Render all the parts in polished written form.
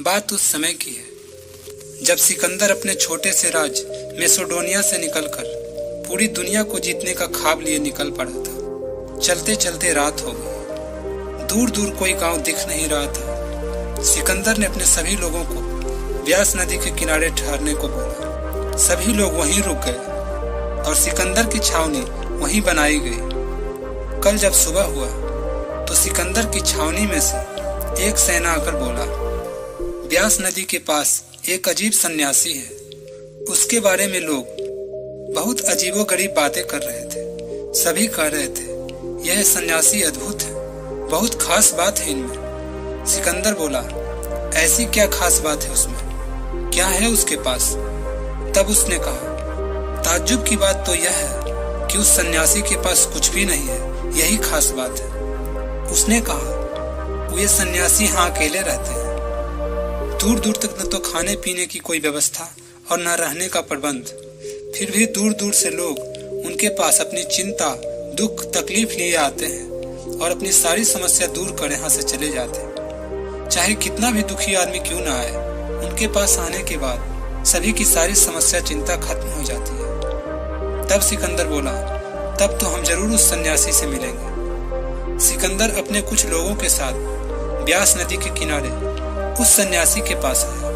बात उस समय की है जब सिकंदर अपने छोटे से राज मैसेडोनिया से निकलकर पूरी दुनिया को जीतने का ख्वाब लिए निकल पड़ा था। चलते चलते रात हो गई। दूर दूर कोई गांव दिख नहीं रहा था। सिकंदर ने अपने सभी लोगों को व्यास नदी के किनारे ठहरने को बोला। सभी लोग वहीं रुक गए और सिकंदर की छावनी वहीं बनाई गई। कल जब सुबह हुआ तो सिकंदर की छावनी में से एक सेना आकर बोला, व्यास नदी के पास एक अजीब सन्यासी है। उसके बारे में लोग बहुत अजीबोगरीब बातें कर रहे थे। सभी कह रहे थे, यह सन्यासी अद्भुत है, बहुत खास बात है इनमें। सिकंदर बोला, ऐसी क्या खास बात है उसमें, क्या है उसके पास? तब उसने कहा, ताज्जुब की बात तो यह है कि उस सन्यासी के पास कुछ भी नहीं है, यही खास बात है। उसने कहा, वे सन्यासी यहाँ अकेले रहते हैं। दूर दूर तक न तो खाने पीने की कोई व्यवस्था और न रहने का प्रबंध। फिर भी दूर दूर से लोग उनके पास अपनी चिंता, दुख, तकलीफ लिए आते हैं और अपनी सारी समस्या दूर कर यहाँ से चले जाते हैं। चाहे कितना भी दुखी आदमी क्यों ना आए, उनके पास आने के बाद सभी की सारी समस्या, चिंता खत्म हो जाती है। तब सिकंदर बोला, तब तो हम जरूर उस सन्यासी से मिलेंगे। सिकंदर अपने कुछ लोगों के साथ व्यास नदी के किनारे उस सन्यासी के पास आया।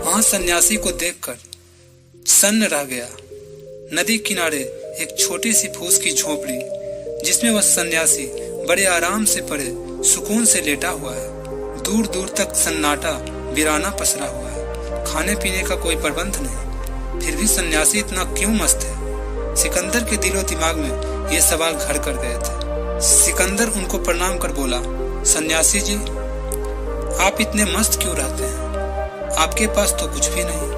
वहां सन्यासी को देखकर सन्न रह गया। नदी किनारे एक छोटी सी फूस की झोपड़ी, जिसमें वह सन्यासी बड़े आराम से पड़े सुकून से लेटा हुआ है। दूर दूर तक सन्नाटा वीराना पसरा हुआ है। खाने पीने का कोई प्रबंध नहीं। फिर भी सन्यासी इतना क्यों मस्त है? सिकंदर के दिलो दिमाग में ये सवाल घर कर गए थे। सिकंदर उनको प्रणाम कर बोला, सन्यासी जी, आप इतने मस्त क्यों रहते हैं? आपके पास तो कुछ भी नहीं,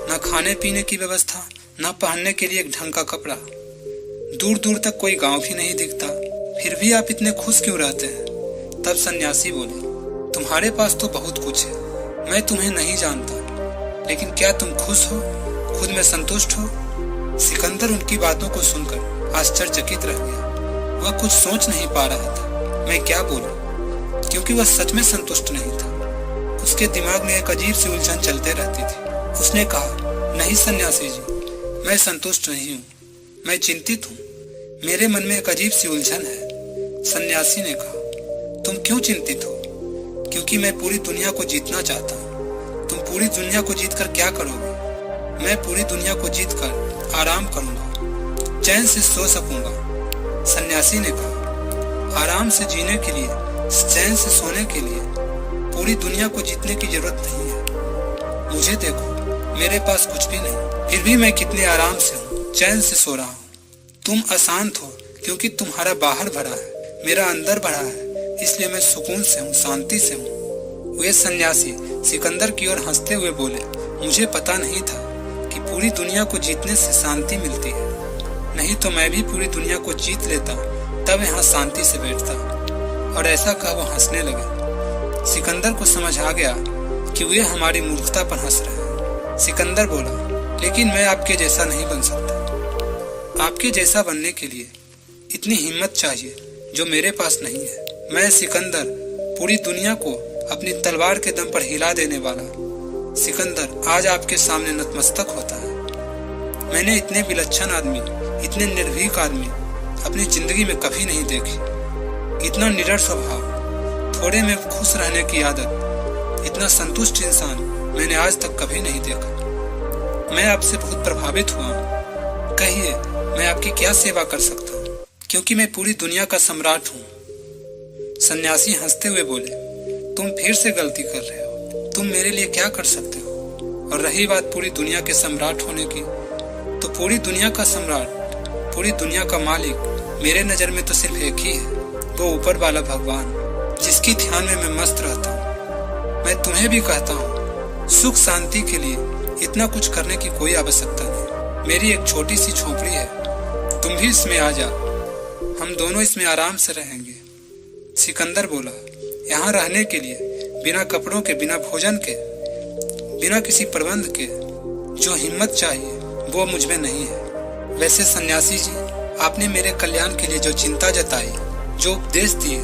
न खाने पीने की व्यवस्था, न पहनने के लिए एक ढंग का कपड़ा। दूर दूर तक कोई गांव भी नहीं दिखता, फिर भी आप इतने खुश क्यों रहते हैं? तब सन्यासी बोले, तुम्हारे पास तो बहुत कुछ है, मैं तुम्हें नहीं जानता, लेकिन क्या तुम खुश हो, खुद में संतुष्ट हो? सिकंदर उनकी बातों को सुनकर आश्चर्यचकित रह गया। वह कुछ सोच नहीं पा रहा था, मैं क्या बोलूं, क्योंकि वह सच में संतुष्ट नहीं था। उसके दिमाग में एक अजीब सी उलझन चलते रहती थी। उसने कहा, नहीं सन्यासी जी, मैं संतुष्ट नहीं हूँ, मैं चिंतित हूँ। मेरे मन में एक अजीब सी उलझन है। सन्यासी ने कहा, तुम क्यों चिंतित हो? क्योंकि मैं पूरी दुनिया को जीतना चाहता हूँ। तुम पूरी दुनिया को जीतकर क्या करोगे? मैं पूरी दुनिया को जीतकर आराम करूंगा, चैन से सो सकूंगा। सन्यासी ने कहा, आराम से जीने के लिए, चैन से सोने के लिए पूरी दुनिया को जीतने की जरूरत नहीं है। मुझे देखो, मेरे पास कुछ भी नहीं, फिर भी मैं कितने आराम से हूँ, चैन से सो रहा हूँ। तुम अशांत हो क्योंकि तुम्हारा बाहर भरा है, मेरा अंदर भरा है, इसलिए मैं सुकून से हूँ, शांति से हूँ। वे सन्यासी सिकंदर की ओर हंसते हुए बोले, मुझे पता नहीं था कि पूरी दुनिया को जीतने से शांति मिलती है, नहीं तो मैं भी पूरी दुनिया को जीत लेता, तब यहाँ शांति से बैठता। और ऐसा कहा वो हंसने लगे। सिकंदर को समझ आ गया कि वे हमारी मूर्खता पर हंस रहे हैं। सिकंदर बोला, लेकिन मैं आपके जैसा नहीं बन सकता। आपके जैसा बनने के लिए इतनी हिम्मत चाहिए जो मेरे पास नहीं है। मैं सिकंदर पूरी दुनिया को अपनी तलवार के दम पर हिला देने वाला सिकंदर आज आपके सामने नतमस्तक होता है। मैंने इतने विलक्षण आदमी, इतने निर्भीक आदमी अपनी जिंदगी में कभी नहीं देखे। इतना निडर स्वभाव, थोड़े में खुश रहने की आदत, इतना संतुष्ट इंसान मैंने आज तक कभी नहीं देखा। मैं आपसे बहुत प्रभावित हुआ हूँ। कहिए, मैं आपकी क्या सेवा कर सकता हूँ, क्योंकि मैं पूरी दुनिया का सम्राट हूँ। सन्यासी हंसते हुए बोले, तुम फिर से गलती कर रहे हो। तुम मेरे लिए क्या कर सकते हो? और रही बात पूरी दुनिया के सम्राट होने की, तो पूरी दुनिया का सम्राट, पूरी दुनिया का मालिक मेरे नजर में तो सिर्फ एक ही है, वो ऊपर वाला भगवान, जिसकी ध्यान में मैं मस्त रहता हूँ। मैं तुम्हें भी कहता हूँ, सुख शांति के लिए इतना कुछ करने की कोई आवश्यकता नहीं। मेरी एक छोटी सी झोपड़ी है, तुम भी इसमें आ जाओ, हम दोनों इसमें आराम से रहेंगे। सिकंदर बोला, यहाँ रहने के लिए बिना कपड़ों के, बिना भोजन के, बिना किसी प्रबंध के जो हिम्मत चाहिए वो मुझ में नहीं है। वैसे सन्यासी जी, आपने मेरे कल्याण के लिए जो चिंता जताई, जो उपदेश दिए,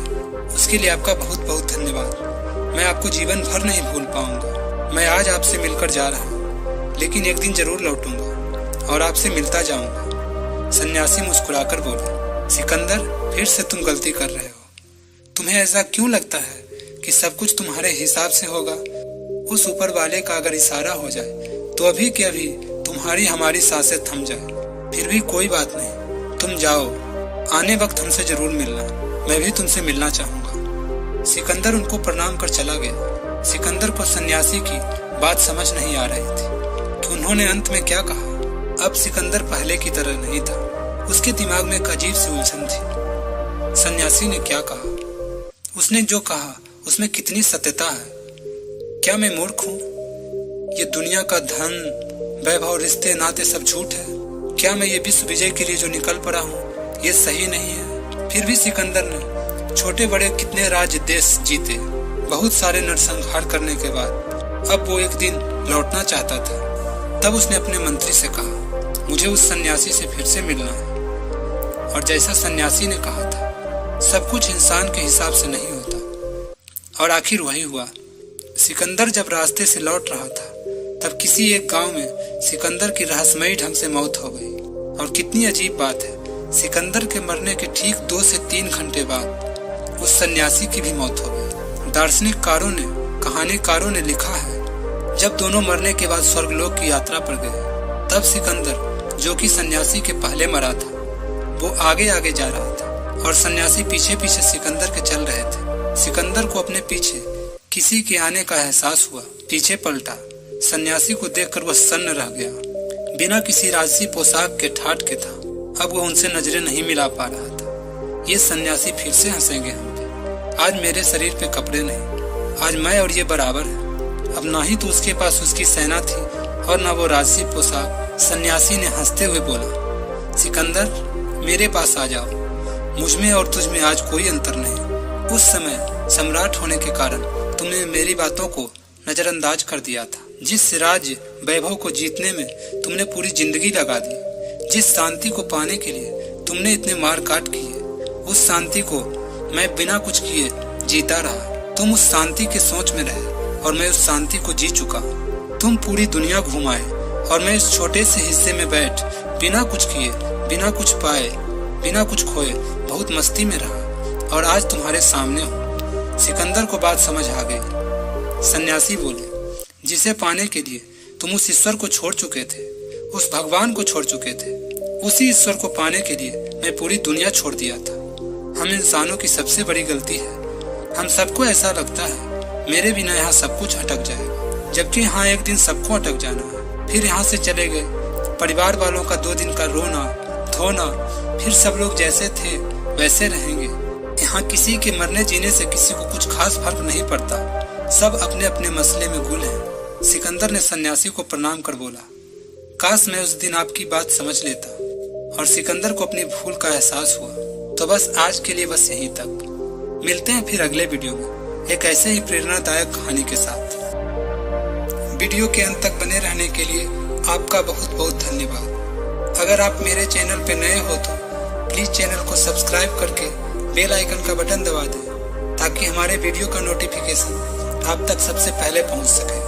उसके लिए आपका बहुत बहुत धन्यवाद। मैं आपको जीवन भर नहीं भूल पाऊंगा। मैं आज आपसे मिलकर जा रहा हूँ, लेकिन एक दिन जरूर लौटूंगा और आपसे मिलता जाऊंगा। सन्यासी मुस्कुराकर बोला, सिकंदर, फिर से तुम गलती कर रहे हो। तुम्हें ऐसा क्यों लगता है कि सब कुछ तुम्हारे हिसाब से होगा? उस ऊपर वाले का अगर इशारा हो जाए तो अभी के अभी तुम्हारी हमारी सांसें थम जाए। फिर भी कोई बात नहीं, तुम जाओ, आने वक्त हमसे जरूर मिलना, मैं भी तुमसे मिलना चाहूंगा। सिकंदर उनको प्रणाम कर चला गया। सिकंदर को सन्यासी की बात समझ नहीं आ रही थी कि उन्होंने अंत में क्या कहा। अब सिकंदर पहले की तरह नहीं था, उसके दिमाग में एक अजीब सी उलझन थी। सन्यासी ने क्या कहा? उसने जो कहा उसमें कितनी सत्यता है? क्या मैं मूर्ख हूँ? ये दुनिया का धन, वैभव, रिश्ते, नाते सब झूठ है? क्या मैं ये विश्व विजय के लिए जो निकल पड़ा हूँ ये सही नहीं है? फिर भी सिकंदर ने छोटे बड़े कितने राज्य देश जीते, बहुत सारे नरसंहार करने के बाद अब वो एक दिन लौटना चाहता था। तब उसने अपने मंत्री से कहा, मुझे उस सन्यासी से फिर से मिलना है। और जैसा सन्यासी ने कहा था, सब कुछ इंसान के हिसाब से नहीं होता। और आखिर वही हुआ। सिकंदर जब रास्ते से लौट रहा था तब किसी एक गांव में सिकंदर की रहस्यमयी ढंग से मौत हो गई। और कितनी अजीब बात है, सिकंदर के मरने के ठीक 2 से 3 घंटे बाद उस सन्यासी की भी मौत हो गई। दार्शनिककारों ने, कहानीकारों ने लिखा है, जब दोनों मरने के बाद स्वर्गलोक की यात्रा पर गए तब सिकंदर, जो कि सन्यासी के पहले मरा था, वो आगे आगे जा रहा था और सन्यासी पीछे पीछे सिकंदर के चल रहे थे। सिकंदर को अपने पीछे किसी के आने का एहसास हुआ, पीछे पलटा। सन्यासी को देखकर वह सन्न रह गया। बिना किसी राजसी पोशाक के ठाठ के था। अब वह उनसे नजरें नहीं मिला पा रहा था। ये सन्यासी फिर से हंसेंगे हम पे। आज मेरे शरीर पे कपड़े नहीं, आज मैं और ये बराबर है। अब ना ही तो उसके पास उसकी सेना थी और ना वो राजसी पोशाक। सन्यासी ने हंसते हुए बोला, सिकंदर, मेरे पास आ जाओ। मुझमें और तुझमें आज कोई अंतर नहीं। उस समय सम्राट होने के कारण तुमने मेरी बातों को नजरअंदाज कर दिया था। जिस राज्य वैभव को जीतने में तुमने पूरी जिंदगी लगा दी, जिस शांति को पाने के लिए तुमने इतने मार काट किए, उस शांति को मैं बिना कुछ किए जीता रहा। तुम उस शांति के सोच में रहे और मैं उस शांति को जी चुका। तुम पूरी दुनिया घुमाए और मैं इस छोटे से हिस्से में बैठ बिना कुछ किए, बिना कुछ पाए, बिना कुछ खोए बहुत मस्ती में रहा और आज तुम्हारे सामने हूँ। सिकंदर को बात समझ आ गई। सन्यासी बोले, जिसे पाने के लिए तुम उस ईश्वर को छोड़ चुके थे, उस भगवान को छोड़ चुके थे, उसी ईश्वर को पाने के लिए मैं पूरी दुनिया छोड़ दिया था। हम इंसानों की सबसे बड़ी गलती है, हम सबको ऐसा लगता है मेरे बिना यहाँ सब कुछ अटक जाएगा, जबकि यहाँ एक दिन सबको अटक जाना है। फिर यहाँ से चले गए, परिवार वालों का 2 दिन का रोना धोना, फिर सब लोग जैसे थे वैसे रहेंगे। यहाँ किसी के मरने जीने से किसी को कुछ खास फर्क नहीं पड़ता, सब अपने अपने मसले में गुल हैं। सिकंदर ने सन्यासी को प्रणाम कर बोला, काश मैं उस दिन आपकी बात समझ लेता। और सिकंदर को अपनी भूल का एहसास हुआ। तो बस आज के लिए बस यहीं तक। मिलते हैं फिर अगले वीडियो में एक ऐसे ही प्रेरणादायक कहानी के साथ। वीडियो के अंत तक बने रहने के लिए आपका बहुत बहुत धन्यवाद। अगर आप मेरे चैनल पे नए हो तो प्लीज चैनल को सब्सक्राइब करके बेल आइकन का बटन दबा दें, ताकि हमारे वीडियो का नोटिफिकेशन आप तक सबसे पहले पहुंच सके।